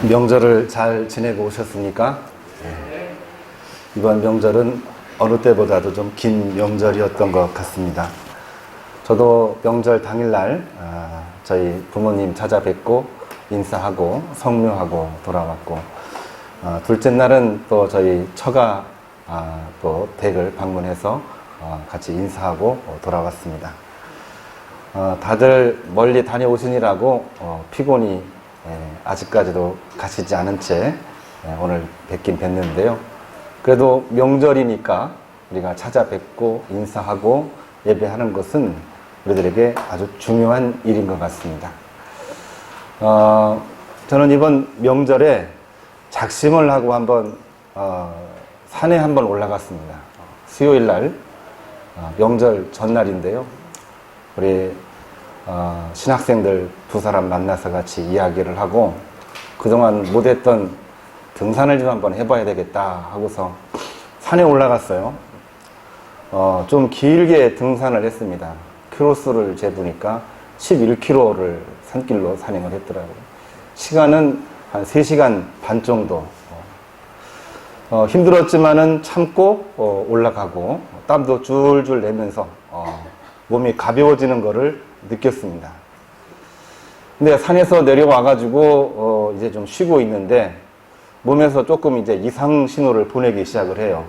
명절을 잘 지내고 오셨습니까? 네. 이번 명절은 어느 때보다도 좀 긴 명절이었던 것 같습니다. 저도 명절 당일날 저희 부모님 찾아뵙고 인사하고 성묘하고 돌아왔고, 둘째 날은 또 저희 처가 또 댁을 방문해서 같이 인사하고 돌아왔습니다. 다들 멀리 다녀오시느라고 피곤이 아직까지도 가시지 않은 채 오늘 뵙긴 뵀는데요. 그래도 명절이니까 우리가 찾아뵙고 인사하고 예배하는 것은 우리들에게 아주 중요한 일인 것 같습니다. 저는 이번 명절에 작심을 하고 한번 산에 한번 올라갔습니다. 수요일 날 명절 전날인데요. 우리 신학생들 두 사람 만나서 같이 이야기를 하고 그동안 못했던 등산을 좀 한번 해봐야 되겠다 하고서 산에 올라갔어요. 좀 길게 등산을 했습니다. 키로수를 재보니까 11km를 산길로 산행을 했더라고요. 시간은 한 3시간 반 정도. 힘들었지만은 참고 올라가고 땀도 줄줄 내면서 몸이 가벼워지는 것을 느꼈습니다. 근데 산에서 내려와가지고 이제 좀 쉬고 있는데 몸에서 조금 이제 이상 신호를 보내기 시작을 해요.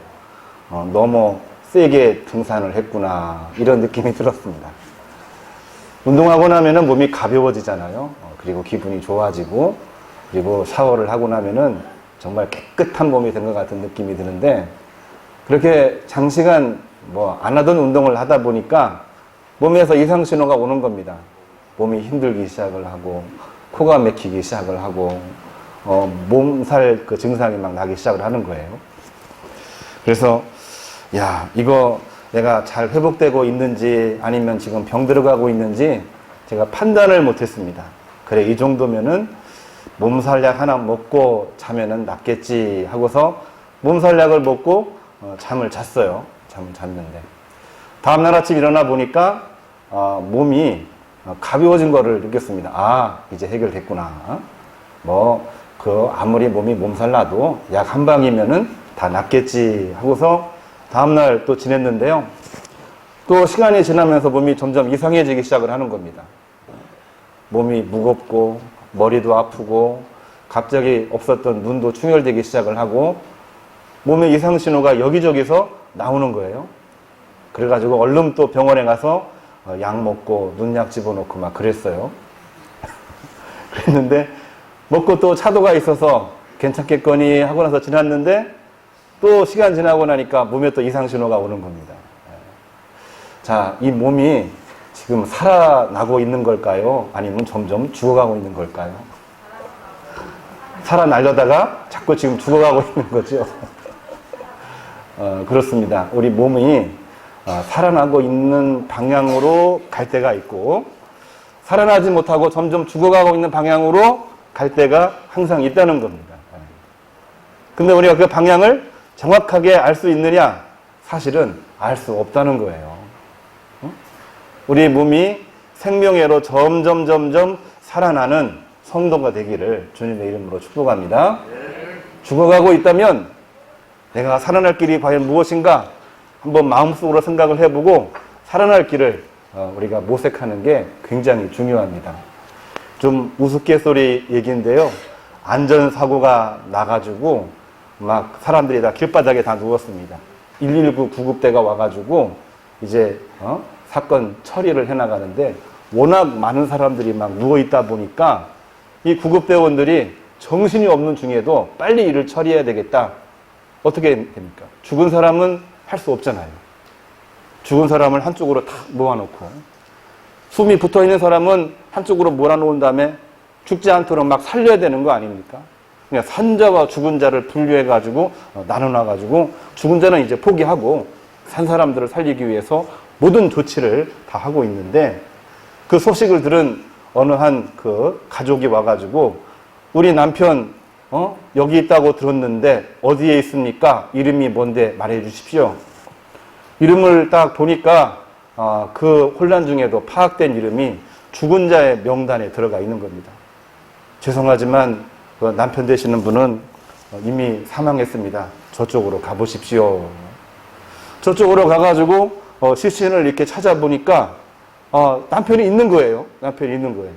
너무 세게 등산을 했구나 이런 느낌이 들었습니다. 운동하고 나면은 몸이 가벼워지잖아요. 그리고 기분이 좋아지고 그리고 샤워를 하고 나면은 정말 깨끗한 몸이 된 것 같은 느낌이 드는데 그렇게 장시간 안 하던 운동을 하다 보니까 몸에서 이상 신호가 오는 겁니다. 몸이 힘들기 시작을 하고 코가 막히기 시작을 하고 몸살 그 증상이 막 나기 시작을 하는 거예요. 그래서 이거 내가 잘 회복되고 있는지 아니면 지금 병 들어가고 있는지 제가 판단을 못했습니다. 그래 이 정도면은 몸살약 하나 먹고 자면은 낫겠지 하고서 몸살약을 먹고 잠을 잤어요. 잠을 잤는데 다음날 아침 일어나 보니까 몸이 가벼워진 거를 느꼈습니다. 이제 해결됐구나. 아무리 몸이 몸살나도 약 한 방이면은 다 낫겠지 하고서 다음날 또 지냈는데요. 또 시간이 지나면서 몸이 점점 이상해지기 시작을 하는 겁니다. 몸이 무겁고 머리도 아프고 갑자기 없었던 눈도 충혈되기 시작을 하고 몸의 이상 신호가 여기저기서 나오는 거예요. 그래가지고 얼른 또 병원에 가서 약 먹고 눈약 집어넣고 막 그랬어요. 그랬는데 먹고 또 차도가 있어서 괜찮겠거니 하고 나서 지났는데 또 시간 지나고 나니까 몸에 또 이상 신호가 오는 겁니다. 자, 이 몸이 지금 살아나고 있는 걸까요? 아니면 점점 죽어가고 있는 걸까요? 살아나려다가 자꾸 지금 죽어가고 있는 거죠. 그렇습니다. 우리 몸이 살아나고 있는 방향으로 갈 때가 있고 살아나지 못하고 점점 죽어가고 있는 방향으로 갈 때가 항상 있다는 겁니다. 근데 우리가 그 방향을 정확하게 알 수 있느냐? 사실은 알 수 없다는 거예요. 우리 몸이 생명회로 점점 살아나는 성도가 되기를 주님의 이름으로 축복합니다. 죽어가고 있다면 내가 살아날 길이 과연 무엇인가? 한번 마음속으로 생각을 해보고 살아날 길을 우리가 모색하는 게 굉장히 중요합니다. 좀 우스갯소리 얘기인데요. 안전사고가 나가지고 막 사람들이 다 길바닥에 다 누웠습니다. 119 구급대가 와가지고 이제 사건 처리를 해나가는데 워낙 많은 사람들이 막 누워있다 보니까 이 구급대원들이 정신이 없는 중에도 빨리 일을 처리해야 되겠다. 어떻게 됩니까? 죽은 사람은 할 수 없잖아요. 죽은 사람을 한쪽으로 탁 모아놓고 숨이 붙어있는 사람은 한쪽으로 몰아놓은 다음에 죽지 않도록 막 살려야 되는 거 아닙니까? 그냥 산자와 죽은 자를 분류해가지고 나눠놔가지고 죽은 자는 이제 포기하고 산 사람들을 살리기 위해서 모든 조치를 다 하고 있는데 그 소식을 들은 어느 한 그 가족이 와가지고 우리 남편 여기 있다고 들었는데 어디에 있습니까? 이름이 뭔데 말해 주십시오. 이름을 딱 보니까 그 혼란 중에도 파악된 이름이 죽은 자의 명단에 들어가 있는 겁니다. 죄송하지만 그 남편 되시는 분은 이미 사망했습니다. 저쪽으로 가보십시오. 저쪽으로 가가지고 시신을 이렇게 찾아보니까 남편이 있는 거예요. 남편이 있는 거예요.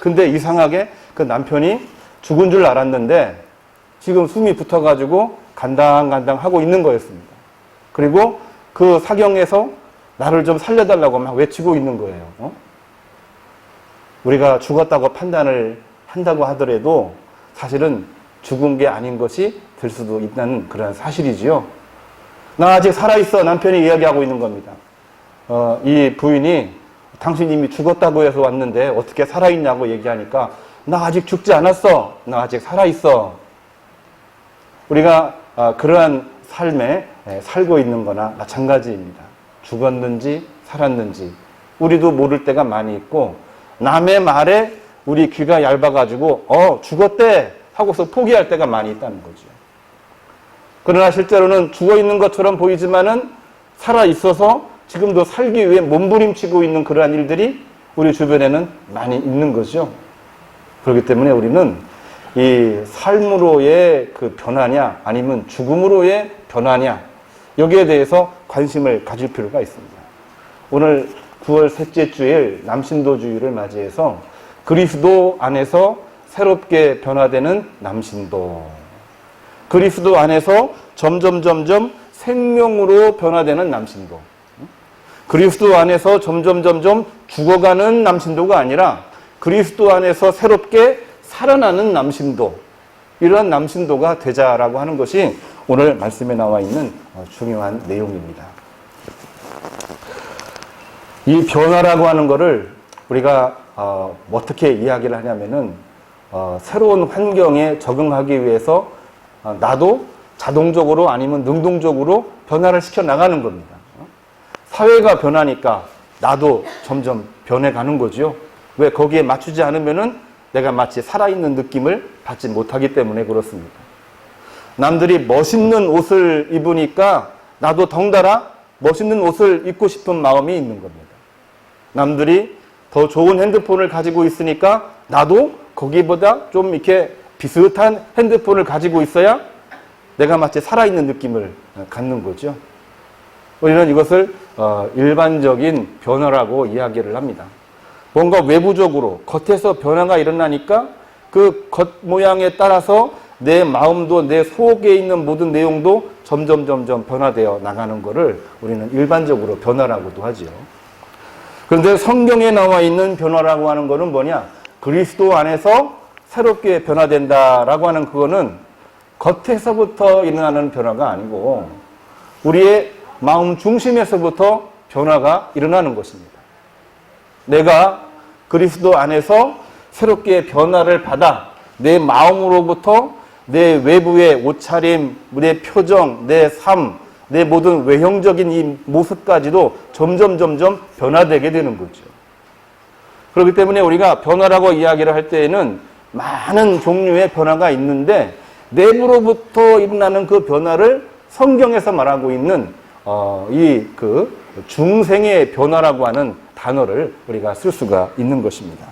근데 이상하게 그 남편이 죽은 줄 알았는데 지금 숨이 붙어가지고 간당간당 하고 있는 거였습니다. 그리고 그 사경에서 나를 좀 살려달라고 막 외치고 있는 거예요. 우리가 죽었다고 판단을 한다고 하더라도 사실은 죽은 게 아닌 것이 될 수도 있다는 그런 사실이지요. 나 아직 살아있어. 남편이 이야기하고 있는 겁니다. 이 부인이 당신 이미 죽었다고 해서 왔는데 어떻게 살아있냐고 얘기하니까 나 아직 죽지 않았어. 나 아직 살아있어. 우리가 그러한 삶에 살고 있는 거나 마찬가지입니다. 죽었는지 살았는지 우리도 모를 때가 많이 있고 남의 말에 우리 귀가 얇아가지고 죽었대 하고서 포기할 때가 많이 있다는 거죠. 그러나 실제로는 죽어있는 것처럼 보이지만은 살아있어서 지금도 살기 위해 몸부림치고 있는 그러한 일들이 우리 주변에는 많이 있는 거죠. 그렇기 때문에 우리는 이 삶으로의 그 변화냐 아니면 죽음으로의 변화냐 여기에 대해서 관심을 가질 필요가 있습니다. 오늘 9월 셋째 주일 남신도주의를 맞이해서 그리스도 안에서 새롭게 변화되는 남신도, 그리스도 안에서 점점 생명으로 변화되는 남신도, 그리스도 안에서 점점 죽어가는 남신도가 아니라 그리스도 안에서 새롭게 살아나는 남신도, 이러한 남신도가 되자라고 하는 것이 오늘 말씀에 나와 있는 중요한 내용입니다. 이 변화라고 하는 것을 우리가 어떻게 이야기를 하냐면은 새로운 환경에 적응하기 위해서 나도 자동적으로 아니면 능동적으로 변화를 시켜 나가는 겁니다. 사회가 변하니까 나도 점점 변해가는 거죠. 왜? 거기에 맞추지 않으면은 내가 마치 살아있는 느낌을 받지 못하기 때문에 그렇습니다. 남들이 멋있는 옷을 입으니까 나도 덩달아 멋있는 옷을 입고 싶은 마음이 있는 겁니다. 남들이 더 좋은 핸드폰을 가지고 있으니까 나도 거기보다 좀 이렇게 비슷한 핸드폰을 가지고 있어야 내가 마치 살아있는 느낌을 갖는 거죠. 우리는 이것을 일반적인 변화라고 이야기를 합니다. 뭔가 외부적으로 겉에서 변화가 일어나니까 그 겉모양에 따라서 내 마음도 내 속에 있는 모든 내용도 점점 변화되어 나가는 것을 우리는 일반적으로 변화라고도 하지요. 그런데 성경에 나와 있는 변화라고 하는 것은 뭐냐? 그리스도 안에서 새롭게 변화된다라고 하는 그거는 겉에서부터 일어나는 변화가 아니고 우리의 마음 중심에서부터 변화가 일어나는 것입니다. 내가 그리스도 안에서 새롭게 변화를 받아 내 마음으로부터 내 외부의 옷차림, 내 표정, 내 삶, 내 모든 외형적인 이 모습까지도 점점 변화되게 되는 거죠. 그렇기 때문에 우리가 변화라고 이야기를 할 때에는 많은 종류의 변화가 있는데 내부로부터 일어나는 그 변화를 성경에서 말하고 있는 이 그 중생의 변화라고 하는 단어를 우리가 쓸 수가 있는 것입니다.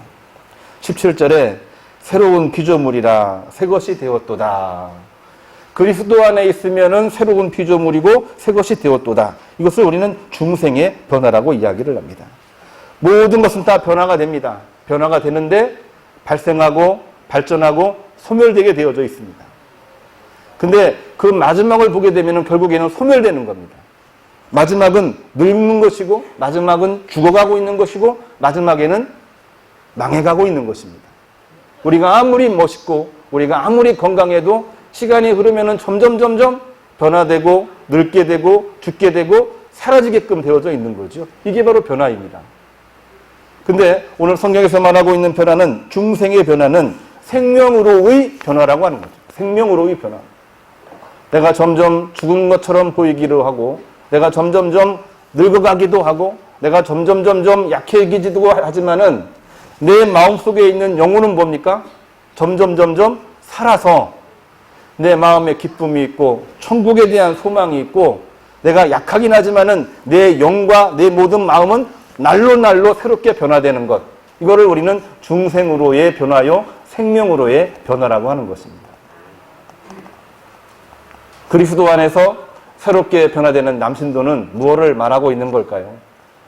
17절에 새로운 피조물이라 새 것이 되었도다. 그리스도 안에 있으면은 새로운 피조물이고 새 것이 되었도다. 이것을 우리는 중생의 변화라고 이야기를 합니다. 모든 것은 다 변화가 됩니다. 변화가 되는데 발생하고 발전하고 소멸되게 되어져 있습니다. 근데 그 마지막을 보게 되면 결국에는 소멸되는 겁니다. 마지막은 늙는 것이고 마지막은 죽어가고 있는 것이고 마지막에는 망해가고 있는 것입니다. 우리가 아무리 멋있고 우리가 아무리 건강해도 시간이 흐르면 점점 변화되고 늙게 되고 죽게 되고 사라지게끔 되어져 있는 거죠. 이게 바로 변화입니다. 근데 오늘 성경에서 말하고 있는 변화는 중생의 변화는 생명으로의 변화라고 하는 거죠. 생명으로의 변화. 내가 점점 죽은 것처럼 보이기도 하고 내가 점점 늙어가기도 하고 내가 점점 약해지기도 하지만은 내 마음속에 있는 영혼은 뭡니까? 점점 살아서 내 마음에 기쁨이 있고 천국에 대한 소망이 있고 내가 약하긴 하지만은 내 영과 내 모든 마음은 날로 새롭게 변화되는 것. 이거를 우리는 중생으로의 변화요 생명으로의 변화라고 하는 것입니다. 그리스도 안에서 새롭게 변화되는 남신도는 무엇을 말하고 있는 걸까요?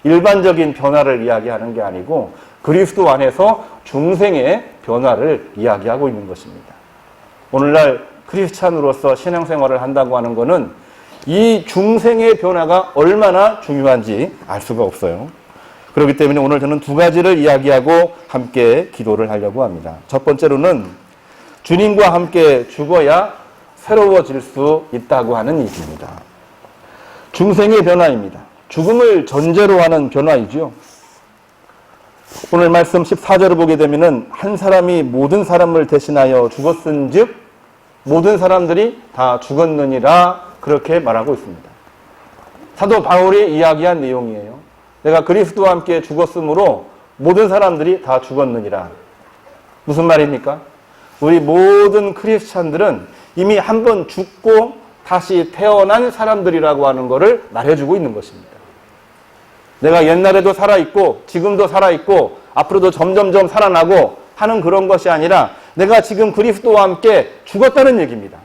일반적인 변화를 이야기하는 게 아니고 그리스도 안에서 중생의 변화를 이야기하고 있는 것입니다. 오늘날 크리스찬으로서 신앙생활을 한다고 하는 것은 이 중생의 변화가 얼마나 중요한지 알 수가 없어요. 그렇기 때문에 오늘 저는 두 가지를 이야기하고 함께 기도를 하려고 합니다. 첫 번째로는 주님과 함께 죽어야 새로워질 수 있다고 하는 얘기입니다. 중생의 변화입니다. 죽음을 전제로 하는 변화이죠. 오늘 말씀 14절을 보게 되면은 한 사람이 모든 사람을 대신하여 죽었은즉 모든 사람들이 다 죽었느니라 그렇게 말하고 있습니다. 사도 바울이 이야기한 내용이에요. 내가 그리스도와 함께 죽었으므로 모든 사람들이 다 죽었느니라. 무슨 말입니까? 우리 모든 크리스찬들은 이미 한 번 죽고 다시 태어난 사람들이라고 하는 것을 말해주고 있는 것입니다. 내가 옛날에도 살아있고 지금도 살아있고 앞으로도 점점점 살아나고 하는 그런 것이 아니라 내가 지금 그리스도와 함께 죽었다는 얘기입니다.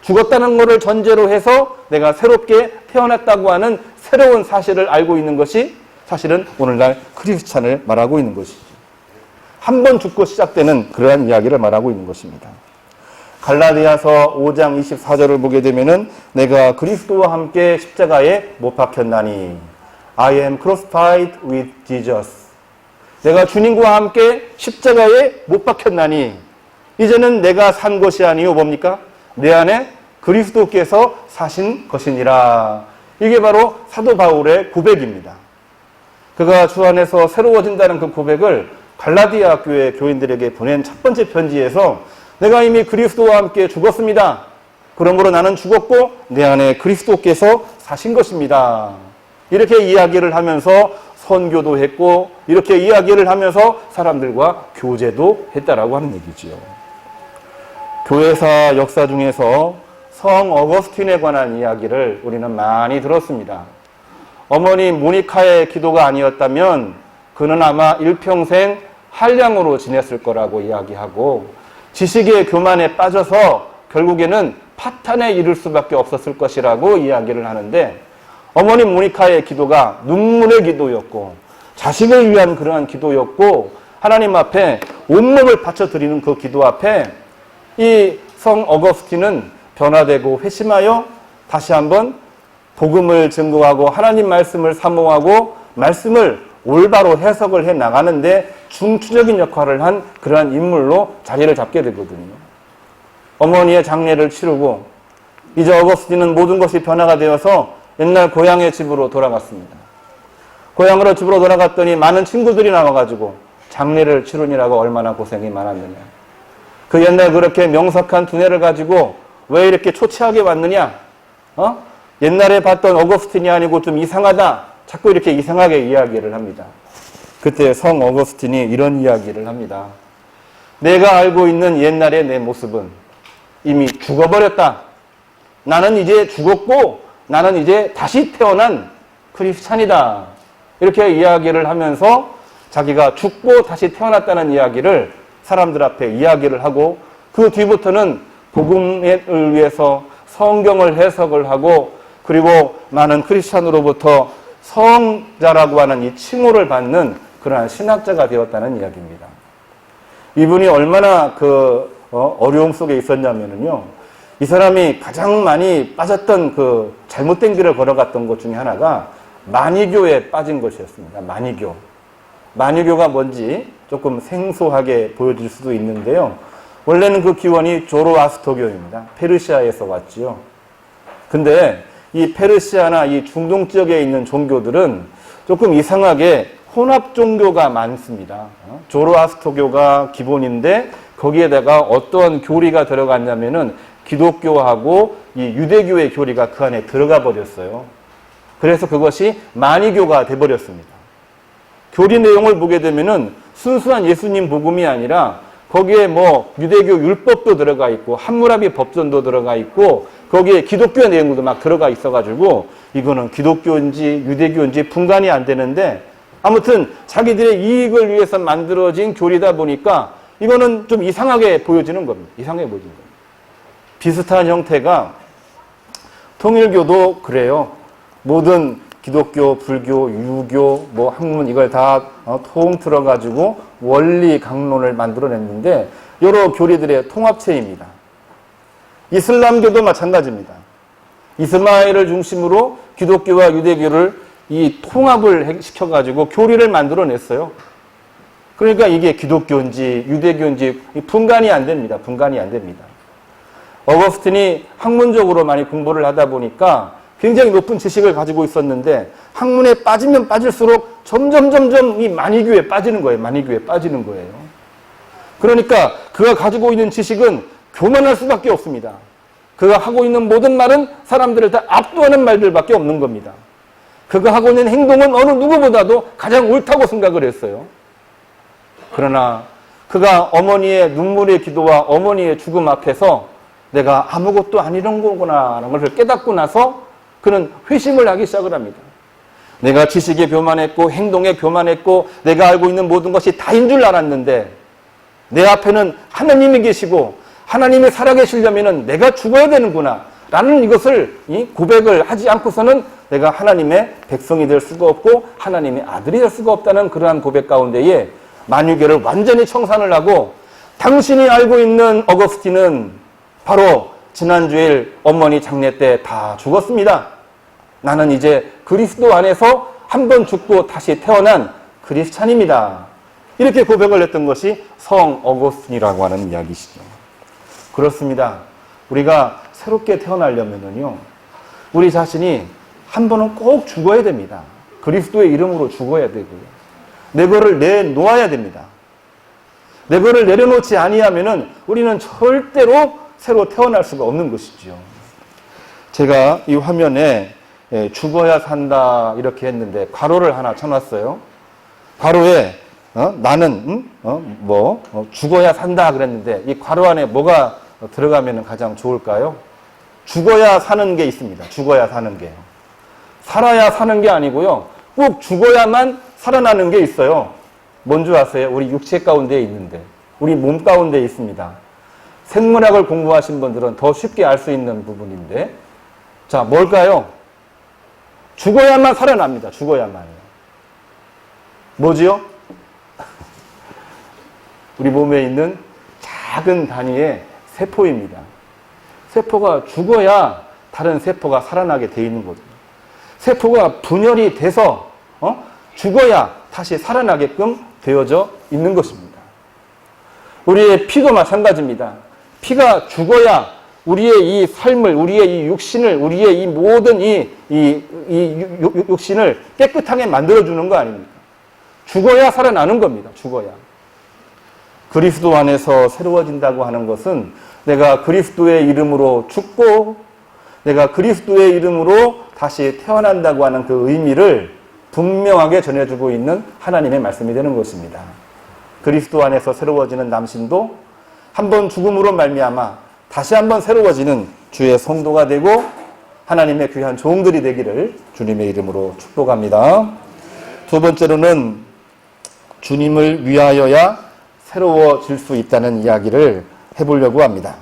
죽었다는 것을 전제로 해서 내가 새롭게 태어났다고 하는 새로운 사실을 알고 있는 것이 사실은 오늘날 크리스찬을 말하고 있는 것이죠. 한 번 죽고 시작되는 그러한 이야기를 말하고 있는 것입니다. 갈라디아서 5장 24절을 보게 되면은 내가 그리스도와 함께 십자가에 못 박혔나니 I am crucified with Jesus. 내가 주님과 함께 십자가에 못 박혔나니 이제는 내가 산 것이 아니요 뭡니까? 내 안에 그리스도께서 사신 것이니라. 이게 바로 사도 바울의 고백입니다. 그가 주 안에서 새로워진다는 그 고백을 갈라디아 교회 교인들에게 보낸 첫 번째 편지에서 내가 이미 그리스도와 함께 죽었습니다. 그러므로 나는 죽었고 내 안에 그리스도께서 사신 것입니다. 이렇게 이야기를 하면서 선교도 했고 이렇게 이야기를 하면서 사람들과 교제도 했다라고 하는 얘기지요. 교회사 역사 중에서 성 어거스틴에 관한 이야기를 우리는 많이 들었습니다. 어머니 모니카의 기도가 아니었다면 그는 아마 일평생 한량으로 지냈을 거라고 이야기하고 지식의 교만에 빠져서 결국에는 파탄에 이를 수밖에 없었을 것이라고 이야기를 하는데 어머니 모니카의 기도가 눈물의 기도였고 자식을 위한 그러한 기도였고 하나님 앞에 온몸을 바쳐드리는 그 기도 앞에 이 성 어거스틴은 변화되고 회심하여 다시 한번 복음을 증거하고 하나님 말씀을 사모하고 말씀을 올바로 해석을 해 나가는데 중추적인 역할을 한 그러한 인물로 자리를 잡게 되거든요. 어머니의 장례를 치르고 이제 어거스틴은 모든 것이 변화가 되어서 옛날 고향의 집으로 돌아갔습니다. 고향으로 집으로 돌아갔더니 많은 친구들이 나와가지고 장례를 치르느라고 얼마나 고생이 많았느냐. 그 옛날 그렇게 명석한 두뇌를 가지고 왜 이렇게 초췌하게 왔느냐? 옛날에 봤던 어거스틴이 아니고 좀 이상하다. 자꾸 이렇게 이상하게 이야기를 합니다. 그때 성 어거스틴이 이런 이야기를 합니다. 내가 알고 있는 옛날의 내 모습은 이미 죽어버렸다. 나는 이제 죽었고 나는 이제 다시 태어난 크리스찬이다. 이렇게 이야기를 하면서 자기가 죽고 다시 태어났다는 이야기를 사람들 앞에 이야기를 하고 그 뒤부터는 복음을 위해서 성경을 해석을 하고 그리고 많은 크리스찬으로부터 성자라고 하는 이 칭호를 받는 그러한 신학자가 되었다는 이야기입니다. 이분이 얼마나 어려움 속에 있었냐면요. 이 사람이 가장 많이 빠졌던 그 잘못된 길을 걸어갔던 것 중에 하나가 만이교에 빠진 것이었습니다. 만이교. 만이교가 뭔지 조금 생소하게 보여질 수도 있는데요. 원래는 그 기원이 조로아스터교입니다. 페르시아에서 왔지요. 근데 이 페르시아나 이 중동 지역에 있는 종교들은 조금 이상하게 혼합 종교가 많습니다. 조로아스터교가 기본인데 거기에다가 어떤 교리가 들어갔냐면은 기독교하고 이 유대교의 교리가 그 안에 들어가 버렸어요. 그래서 그것이 만이교가 돼버렸습니다. 교리 내용을 보게 되면은 순수한 예수님 복음이 아니라 거기에 뭐 유대교 율법도 들어가 있고 함무라비 법전도 들어가 있고 거기에 기독교의 내용도 막 들어가 있어가지고 이거는 기독교인지 유대교인지 분간이 안 되는데 아무튼 자기들의 이익을 위해서 만들어진 교리다 보니까 이거는 좀 이상하게 보여지는 겁니다. 이상하게 보여지는 겁니다. 비슷한 형태가 통일교도 그래요. 모든 기독교, 불교, 유교, 뭐 학문 이걸 다 통틀어 가지고 원리 강론을 만들어냈는데 여러 교리들의 통합체입니다. 이슬람교도 마찬가지입니다. 이스마엘을 중심으로 기독교와 유대교를 이 통합을 시켜가지고 교리를 만들어냈어요. 그러니까 이게 기독교인지 유대교인지 분간이 안 됩니다. 분간이 안 됩니다. 어거스틴이 학문적으로 많이 공부를 하다 보니까 굉장히 높은 지식을 가지고 있었는데 학문에 빠지면 빠질수록 점점 이 만이교에 빠지는 거예요. 만이교에 빠지는 거예요. 그러니까 그가 가지고 있는 지식은 교만할 수밖에 없습니다. 그가 하고 있는 모든 말은 사람들을 다 압도하는 말들밖에 없는 겁니다. 그가 하고 있는 행동은 어느 누구보다도 가장 옳다고 생각을 했어요. 그러나 그가 어머니의 눈물의 기도와 어머니의 죽음 앞에서 내가 아무것도 아니런 거구나라는 것을 깨닫고 나서 그는 회심을 하기 시작을 합니다. 내가 지식에 교만했고 행동에 교만했고 내가 알고 있는 모든 것이 다인 줄 알았는데 내 앞에는 하나님이 계시고 하나님이 살아계시려면 내가 죽어야 되는구나 라는 이것을 고백을 하지 않고서는 내가 하나님의 백성이 될 수가 없고 하나님의 아들이 될 수가 없다는 그러한 고백 가운데에 만유계를 완전히 청산을 하고 당신이 알고 있는 어거스틴은 바로 지난주일 어머니 장례 때 다 죽었습니다. 나는 이제 그리스도 안에서 한 번 죽고 다시 태어난 크리스찬입니다. 이렇게 고백을 했던 것이 성 어거스틴이라고 하는 이야기시죠. 그렇습니다. 우리가 새롭게 태어나려면요, 우리 자신이 한 번은 꼭 죽어야 됩니다. 그리스도의 이름으로 죽어야 되고요. 내 거를 내놓아야 됩니다. 내 거를 내려놓지 아니하면은 우리는 절대로 새로 태어날 수가 없는 것이죠. 제가 이 화면에 죽어야 산다 이렇게 했는데 괄호를 하나 쳐놨어요. 괄호에 나는 죽어야 산다 그랬는데 이 괄호 안에 뭐가 들어가면 가장 좋을까요? 죽어야 사는 게 있습니다. 죽어야 사는 게요. 살아야 사는 게 아니고요. 꼭 죽어야만 살아나는 게 있어요. 뭔지 아세요? 우리 육체 가운데 있는데 우리 몸 가운데 있습니다. 생물학을 공부하신 분들은 더 쉽게 알 수 있는 부분인데 자, 뭘까요? 죽어야만 살아납니다. 죽어야만요. 뭐지요? 우리 몸에 있는 작은 단위의 세포입니다. 세포가 죽어야 다른 세포가 살아나게 돼 있는 거죠. 세포가 분열이 돼서 죽어야 다시 살아나게끔 되어져 있는 것입니다. 우리의 피도 마찬가지입니다. 피가 죽어야 우리의 이 삶을, 우리의 이 육신을, 우리의 이 모든 육신을 깨끗하게 만들어주는 거 아닙니까? 죽어야 살아나는 겁니다. 죽어야. 그리스도 안에서 새로워진다고 하는 것은 내가 그리스도의 이름으로 죽고 내가 그리스도의 이름으로 다시 태어난다고 하는 그 의미를 분명하게 전해주고 있는 하나님의 말씀이 되는 것입니다. 그리스도 안에서 새로워지는 남신도 한번 죽음으로 말미암아 다시 한번 새로워지는 주의 성도가 되고 하나님의 귀한 종들이 되기를 주님의 이름으로 축복합니다. 두 번째로는 주님을 위하여야 새로워질 수 있다는 이야기를 해보려고 합니다.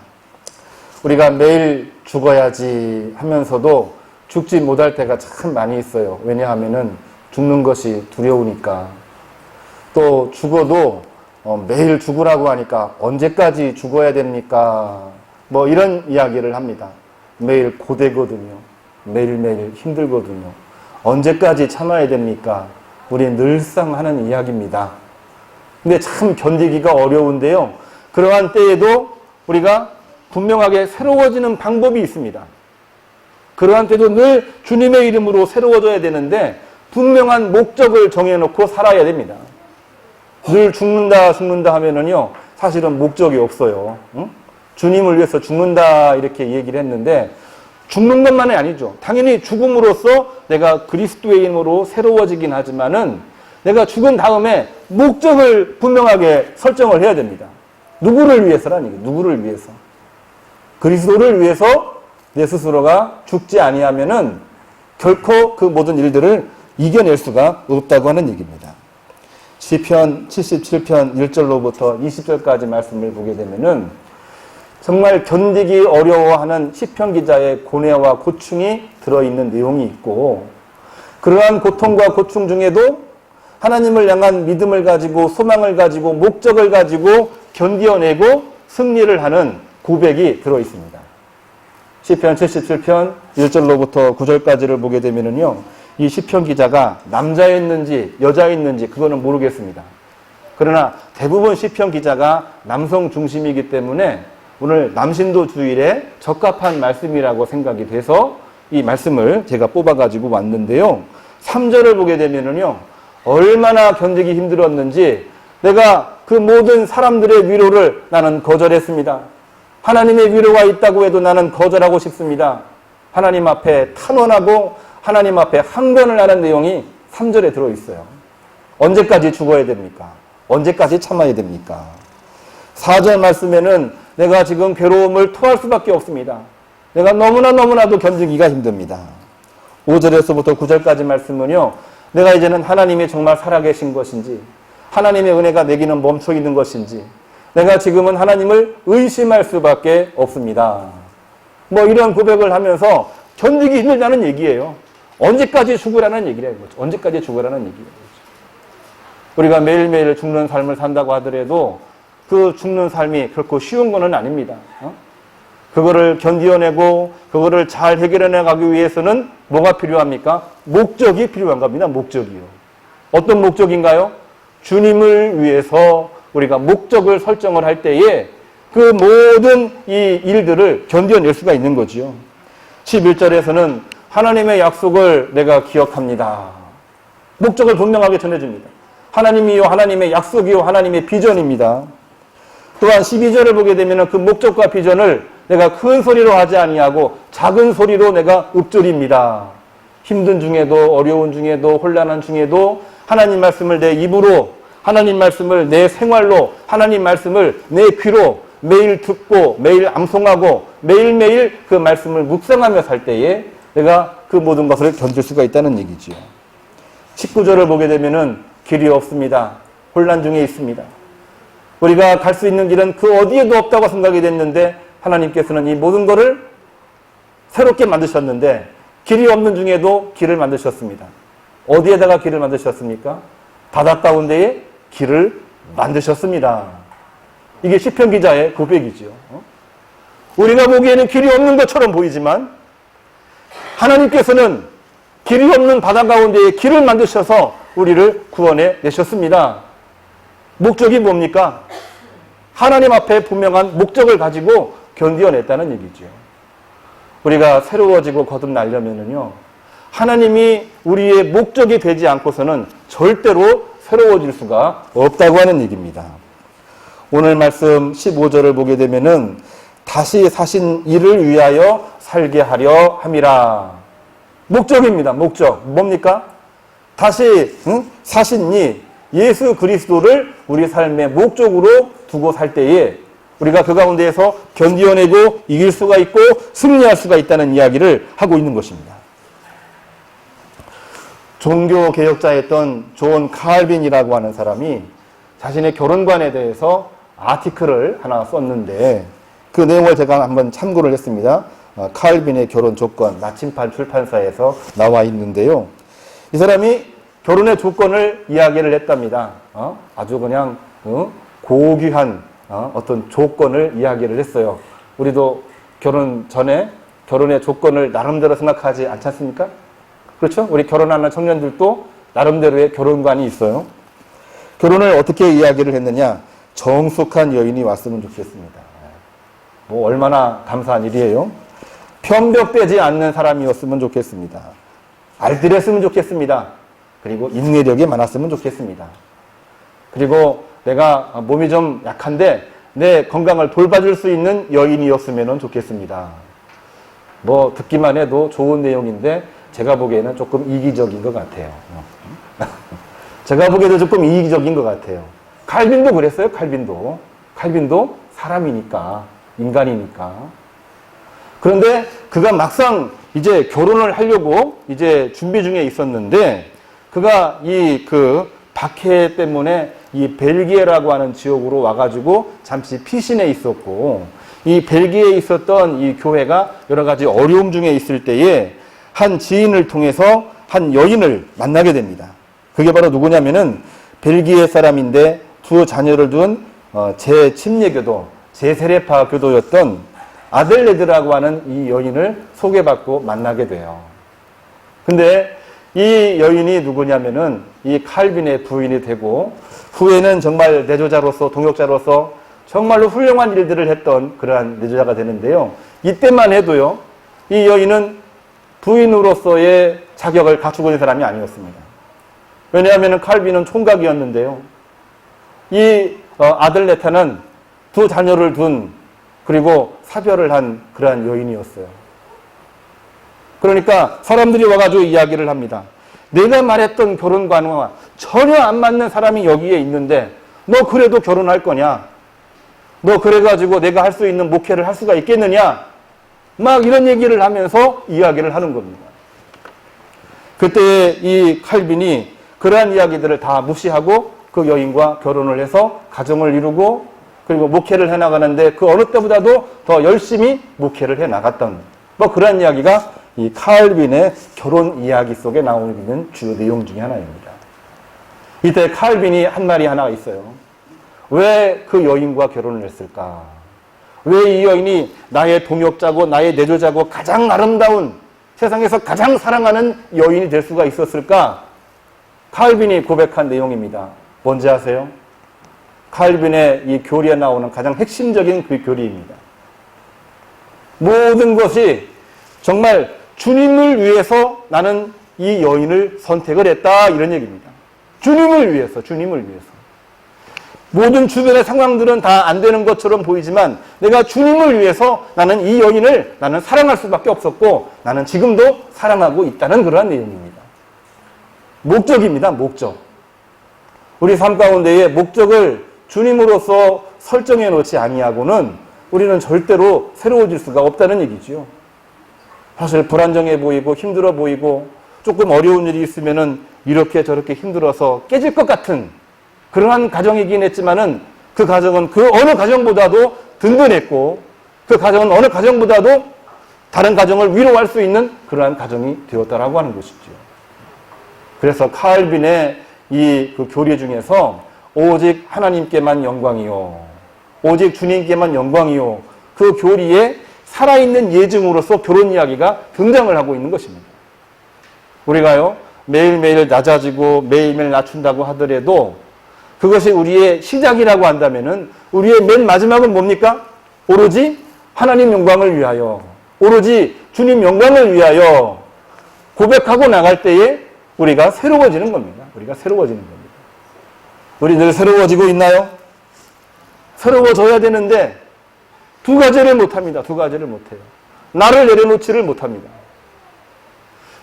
우리가 매일 죽어야지 하면서도 죽지 못할 때가 참 많이 있어요. 왜냐하면은 죽는 것이 두려우니까. 또 죽어도 매일 죽으라고 하니까 언제까지 죽어야 됩니까? 뭐 이런 이야기를 합니다. 매일 고되거든요. 매일매일 힘들거든요. 언제까지 참아야 됩니까? 우리 늘상 하는 이야기입니다. 근데 참 견디기가 어려운데요. 그러한 때에도 우리가 분명하게 새로워지는 방법이 있습니다. 그러한 때도 늘 주님의 이름으로 새로워져야 되는데 분명한 목적을 정해놓고 살아야 됩니다. 늘 죽는다 하면은요, 사실은 목적이 없어요. 응? 주님을 위해서 죽는다 이렇게 얘기를 했는데 죽는 것만이 아니죠. 당연히 죽음으로써 내가 그리스도의 이름으로 새로워지긴 하지만은 내가 죽은 다음에 목적을 분명하게 설정을 해야 됩니다. 누구를 위해서라는 얘기예요. 누구를 위해서. 그리스도를 위해서 내 스스로가 죽지 아니하면은 결코 그 모든 일들을 이겨낼 수가 없다고 하는 얘기입니다. 시편 77편 1절로부터 20절까지 말씀을 보게 되면은 정말 견디기 어려워하는 시편 기자의 고뇌와 고충이 들어있는 내용이 있고, 그러한 고통과 고충 중에도 하나님을 향한 믿음을 가지고 소망을 가지고 목적을 가지고 견디어내고 승리를 하는 고백이 들어있습니다. 시편 77편 1절로부터 9절까지를 보게 되면은요, 이 시편 기자가 남자였는지 여자였는지 그거는 모르겠습니다. 그러나 대부분 시편 기자가 남성 중심이기 때문에 오늘 남신도 주일에 적합한 말씀이라고 생각이 돼서 이 말씀을 제가 뽑아가지고 왔는데요. 3절을 보게 되면은요, 얼마나 견디기 힘들었는지 내가 그 모든 사람들의 위로를 나는 거절했습니다. 하나님의 위로가 있다고 해도 나는 거절하고 싶습니다. 하나님 앞에 탄원하고 하나님 앞에 항변을 하는 내용이 3절에 들어있어요. 언제까지 죽어야 됩니까? 언제까지 참아야 됩니까? 4절 말씀에는 내가 지금 괴로움을 토할 수밖에 없습니다. 내가 너무나도 견디기가 힘듭니다. 5절에서부터 9절까지 말씀은요, 내가 이제는 하나님이 정말 살아계신 것인지, 하나님의 은혜가 내게는 멈춰 있는 것인지, 내가 지금은 하나님을 의심할 수밖에 없습니다. 뭐 이런 고백을 하면서 견디기 힘들다는 얘기예요. 언제까지 죽으라는 얘기라는 거죠. 언제까지 죽으라는 얘기예요. 우리가 매일매일 죽는 삶을 산다고 하더라도 그 죽는 삶이 결코 쉬운 것은 아닙니다. 그거를 견디어내고 그거를 잘 해결해 가기 위해서는 뭐가 필요합니까? 목적이 필요한 겁니다. 목적이요. 어떤 목적인가요? 주님을 위해서 우리가 목적을 설정을 할 때에 그 모든 이 일들을 견뎌낼 수가 있는 거지요. 11절에서는 하나님의 약속을 내가 기억합니다. 목적을 분명하게 전해줍니다. 하나님이요, 하나님의 약속이요, 하나님의 비전입니다. 또한 12절을 보게 되면 그 목적과 비전을 내가 큰 소리로 하지 아니하고 작은 소리로 내가 읊조립니다. 힘든 중에도 어려운 중에도 혼란한 중에도 하나님 말씀을 내 입으로, 하나님 말씀을 내 생활로, 하나님 말씀을 내 귀로 매일 듣고 매일 암송하고 매일매일 그 말씀을 묵상하며 살 때에 내가 그 모든 것을 견딜 수가 있다는 얘기지요. 19절을 보게 되면은 길이 없습니다. 혼란 중에 있습니다. 우리가 갈 수 있는 길은 그 어디에도 없다고 생각이 됐는데 하나님께서는 이 모든 것을 새롭게 만드셨는데 길이 없는 중에도 길을 만드셨습니다. 어디에다가 길을 만드셨습니까? 바다 가운데에 길을 만드셨습니다. 이게 시편 기자의 고백이지요. 우리가 보기에는 길이 없는 것처럼 보이지만 하나님께서는 길이 없는 바다 가운데에 길을 만드셔서 우리를 구원해 내셨습니다. 목적이 뭡니까? 하나님 앞에 분명한 목적을 가지고 견디어냈다는 얘기죠. 우리가 새로워지고 거듭나려면요, 하나님이 우리의 목적이 되지 않고서는 절대로 새로워질 수가 없다고 하는 얘기입니다. 오늘 말씀 15절을 보게 되면은 다시 사신 이를 위하여 살게 하려 함이라. 목적입니다. 목적. 뭡니까? 다시 사신 이 예수 그리스도를 우리 삶의 목적으로 두고 살 때에 우리가 그 가운데에서 견디어내고 이길 수가 있고 승리할 수가 있다는 이야기를 하고 있는 것입니다. 종교개혁자였던 존 칼빈이라고 하는 사람이 자신의 결혼관에 대해서 아티클을 하나 썼는데 그 내용을 제가 한번 참고를 했습니다. 칼빈의 결혼 조건, 나침반 출판사에서 나와 있는데요. 이 사람이 결혼의 조건을 이야기를 했답니다. 아주 그냥 고귀한 어떤 조건을 이야기를 했어요. 우리도 결혼 전에 결혼의 조건을 나름대로 생각하지 않지 않습니까? 그렇죠? 우리 결혼하는 청년들도 나름대로의 결혼관이 있어요. 결혼을 어떻게 이야기를 했느냐? 정숙한 여인이 왔으면 좋겠습니다. 뭐 얼마나 감사한 일이에요. 편벽되지 않는 사람이었으면 좋겠습니다. 알뜰했으면 좋겠습니다. 그리고 인내력이 많았으면 좋겠습니다. 그리고 내가 몸이 좀 약한데 내 건강을 돌봐줄 수 있는 여인이었으면 좋겠습니다. 뭐 듣기만 해도 좋은 내용인데 제가 보기에는 조금 이기적인 것 같아요. 제가 보기에도 조금 이기적인 것 같아요. 칼빈도 그랬어요. 칼빈도 사람이니까, 인간이니까. 그런데 그가 막상 이제 결혼을 하려고 이제 준비 중에 있었는데 그가 이 박해 때문에 이 벨기에라고 하는 지역으로 와가지고 잠시 피신해 있었고, 이 벨기에에 있었던 이 교회가 여러 가지 어려움 중에 있을 때에 한 지인을 통해서 한 여인을 만나게 됩니다. 그게 바로 누구냐면은 벨기에 사람인데 두 자녀를 둔 제침례교도, 제세례파 교도였던 아델레드라고 하는 이 여인을 소개받고 만나게 돼요. 근데 이 여인이 누구냐면은 이 칼빈의 부인이 되고, 후에는 정말 내조자로서, 동역자로서 정말로 훌륭한 일들을 했던 그러한 내조자가 되는데요. 이때만 해도요, 이 여인은 부인으로서의 자격을 갖추고 있는 사람이 아니었습니다. 왜냐하면 칼빈은 총각이었는데요. 이 아들레타는 두 자녀를 둔, 그리고 사별을 한 그러한 여인이었어요. 그러니까 사람들이 와가지고 이야기를 합니다. 내가 말했던 결혼관과 전혀 안 맞는 사람이 여기에 있는데 너 그래도 결혼할 거냐? 너 그래가지고 내가 할 수 있는 목회를 할 수가 있겠느냐? 막 이런 얘기를 하면서 이야기를 하는 겁니다. 그때 이 칼빈이 그러한 이야기들을 다 무시하고 그 여인과 결혼을 해서 가정을 이루고, 그리고 목회를 해나가는데 그 어느 때보다도 더 열심히 목회를 해나갔던 뭐 그런 이야기가 이 칼빈의 결혼 이야기 속에 나오고 있는 주요 내용 중에 하나입니다. 이때 칼빈이 한 말이 하나가 있어요. 왜 그 여인과 결혼을 했을까? 왜 이 여인이 나의 동역자고 나의 내조자고 가장 아름다운, 세상에서 가장 사랑하는 여인이 될 수가 있었을까? 칼빈이 고백한 내용입니다. 뭔지 아세요? 칼빈의 이 교리에 나오는 가장 핵심적인 그 교리입니다. 모든 것이 정말 주님을 위해서 나는 이 여인을 선택을 했다, 이런 얘기입니다. 주님을 위해서, 주님을 위해서. 모든 주변의 상황들은 다 안 되는 것처럼 보이지만 내가 주님을 위해서 나는 이 여인을 나는 사랑할 수밖에 없었고, 나는 지금도 사랑하고 있다는 그러한 내용입니다. 목적입니다, 목적. 우리 삶 가운데에 목적을 주님으로서 설정해 놓지 아니하고는 우리는 절대로 새로워질 수가 없다는 얘기죠. 사실 불안정해 보이고 힘들어 보이고 조금 어려운 일이 있으면은 이렇게 저렇게 힘들어서 깨질 것 같은 그러한 가정이긴 했지만은 그 가정은 그 어느 가정보다도 든든했고, 그 가정은 어느 가정보다도 다른 가정을 위로할 수 있는 그러한 가정이 되었다라고 하는 것이죠. 그래서 칼빈의 이 그 교리 중에서 오직 하나님께만 영광이요, 오직 주님께만 영광이요, 그 교리에 살아있는 예증으로서 결혼 이야기가 등장을 하고 있는 것입니다. 우리가요, 매일매일 낮아지고 매일매일 낮춘다고 하더라도 그것이 우리의 시작이라고 한다면은 우리의 맨 마지막은 뭡니까? 오로지 하나님 영광을 위하여, 오로지 주님 영광을 위하여 고백하고 나갈 때에 우리가 새로워지는 겁니다. 우리가 새로워지는 겁니다. 우리 늘 새로워지고 있나요? 새로워져야 되는데 두 가지를 못합니다. 두 가지를 못해요. 나를 내려놓지를 못합니다.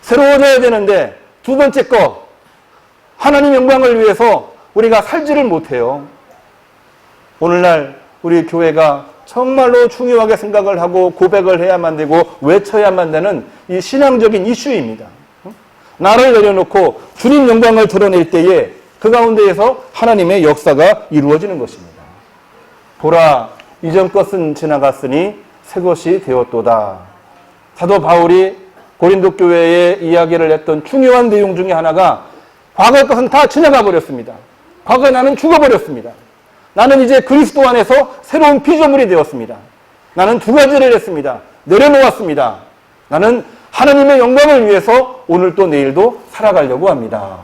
새로워져야 되는데 두 번째 거, 하나님 영광을 위해서 우리가 살지를 못해요. 오늘날 우리 교회가 정말로 중요하게 생각을 하고 고백을 해야만 되고 외쳐야만 되는 이 신앙적인 이슈입니다. 나를 내려놓고 주님 영광을 드러낼 때에 그 가운데에서 하나님의 역사가 이루어지는 것입니다. 보라, 이전 것은 지나갔으니 새 것이 되었도다. 사도 바울이 고린도 교회에 이야기를 했던 중요한 내용 중에 하나가 과거의 것은 다 지나가 버렸습니다. 과거에 나는 죽어버렸습니다. 나는 이제 그리스도 안에서 새로운 피조물이 되었습니다. 나는 두 가지를 했습니다. 내려놓았습니다. 나는 하나님의 영광을 위해서 오늘도 내일도 살아가려고 합니다.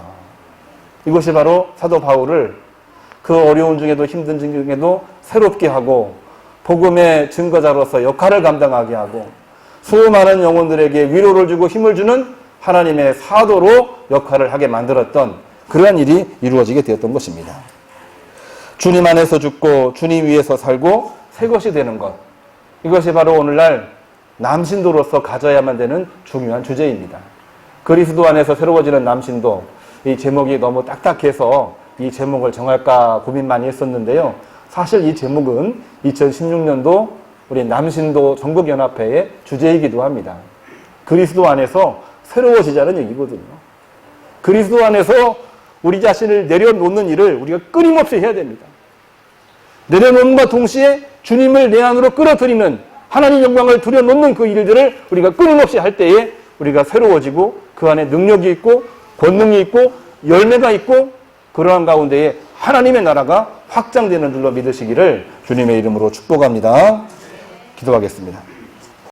이것이 바로 사도 바울을 그 어려운 중에도 힘든 중에도 새롭게 하고 복음의 증거자로서 역할을 감당하게 하고 수많은 영혼들에게 위로를 주고 힘을 주는 하나님의 사도로 역할을 하게 만들었던 그러한 일이 이루어지게 되었던 것입니다. 주님 안에서 죽고 주님 위에서 살고 새 것이 되는 것, 이것이 바로 오늘날 남신도로서 가져야만 되는 중요한 주제입니다. 그리스도 안에서 새로워지는 남신도, 이 제목이 너무 딱딱해서 이 제목을 정할까 고민 많이 했었는데요. 사실 이 제목은 2016년도 우리 남신도 전국연합회의 주제이기도 합니다. 그리스도 안에서 새로워지자는 얘기거든요. 그리스도 안에서 우리 자신을 내려놓는 일을 우리가 끊임없이 해야 됩니다. 내려놓는과 동시에 주님을 내 안으로 끌어들이는 하나님 영광을 들여놓는 그 일들을 우리가 끊임없이 할 때에 우리가 새로워지고 그 안에 능력이 있고 권능이 있고 열매가 있고 그러한 가운데에 하나님의 나라가 확장되는 줄로 믿으시기를 주님의 이름으로 축복합니다. 기도하겠습니다.